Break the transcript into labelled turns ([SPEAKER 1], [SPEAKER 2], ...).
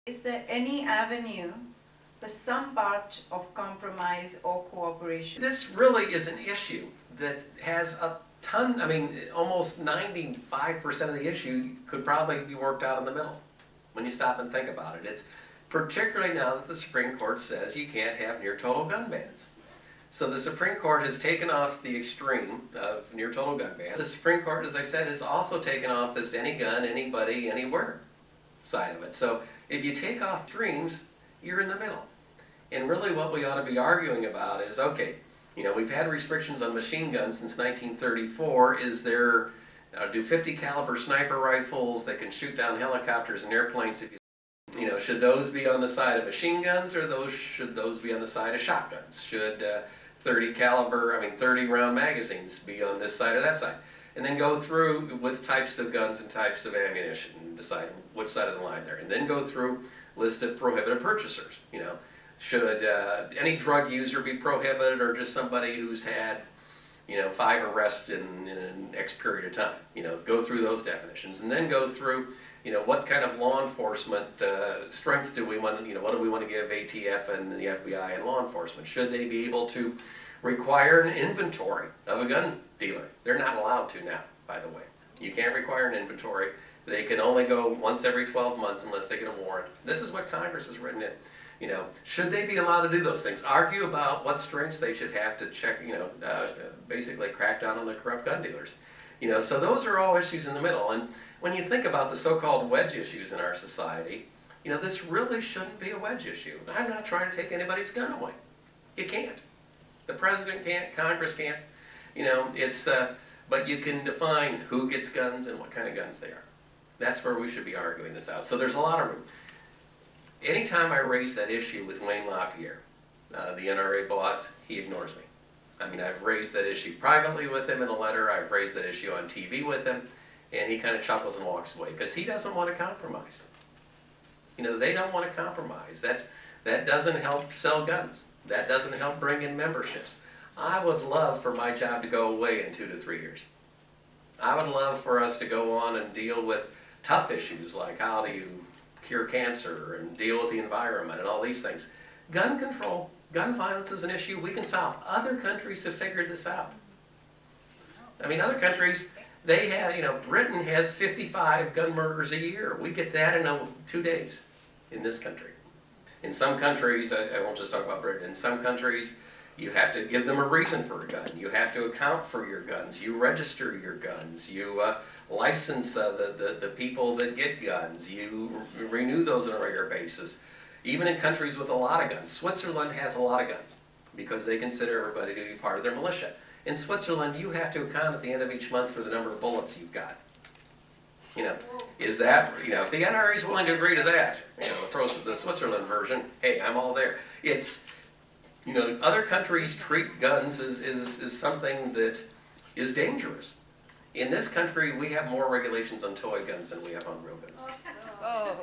[SPEAKER 1] Is there any avenue for some part of compromise or cooperation?
[SPEAKER 2] This really is an issue that has a ton, I mean, almost 95% of the issue could probably be worked out in the middle when you stop and think about it. It's particularly now that the Supreme Court says you can't have near total gun bans. So the Supreme Court has taken off the extreme of near total gun ban. The Supreme Court, as I said, has also taken off this any gun, anybody, anywhere side of it. So if you take off extremes, you're in the middle. And really what we ought to be arguing about is, okay, you know, we've had restrictions on machine guns since 1934. Is there, do 50 caliber sniper rifles that can shoot down helicopters and airplanes, if you know, should those be on the side of machine guns, or should those be on the side of shotguns? Should 30 round magazines be on this side or that side? And then go through with types of guns and types of ammunition and decide which side of the line they're. And then go through list of prohibited purchasers. You know, should any drug user be prohibited, or just somebody who's had, you know, 5 arrests in an X period of time? You know, go through those definitions, and then go through, you know, what kind of law enforcement strength do we want, you know, what do we want to give ATF and the FBI and law enforcement? Should they be able to require an inventory of a gun dealer? They're not allowed to now, by the way. You can't require an inventory. They can only go once every 12 months unless they get a warrant. This is what Congress has written in. You know, should they be allowed to do those things? Argue about what strengths they should have to check, you know, basically crack down on the corrupt gun dealers. You know, so those are all issues in the middle. And when you think about the so-called wedge issues in our society, you know, this really shouldn't be a wedge issue. I'm not trying to take anybody's gun away. You can't. The president can't, Congress can't. You know, it's, but you can define who gets guns and what kind of guns they are. That's where we should be arguing this out. So there's a lot of room. Anytime I raise that issue with Wayne LaPierre, the NRA boss, he ignores me. I mean, I've raised that issue privately with him in a letter. I've raised that issue on TV with him, and he kind of chuckles and walks away because he doesn't want to compromise. You know, they don't want to compromise. That doesn't help sell guns. That doesn't help bring in memberships. I would love for my job to go away in 2 to 3 years. I would love for us to go on and deal with tough issues like how do you cure cancer and deal with the environment and all these things. Gun control, gun violence is an issue we can solve. Other countries have figured this out. I mean, other countries, they have, you know, Britain has 55 gun murders a year. We get that in 2 days in this country. In some countries, I won't just talk about Britain, in some countries you have to give them a reason for a gun. You have to account for your guns. You register your guns. You license the people that get guns. You renew those on a regular basis. Even in countries with a lot of guns. Switzerland has a lot of guns because they consider everybody to be part of their militia. In Switzerland, you have to account at the end of each month for the number of bullets you've got. You know, is that, you know, if the NRA is willing to agree to that, you know, the Switzerland version, hey, I'm all there. It's, you know, other countries treat guns as something that is dangerous. In this country, we have more regulations on toy guns than we have on real guns.
[SPEAKER 3] Oh.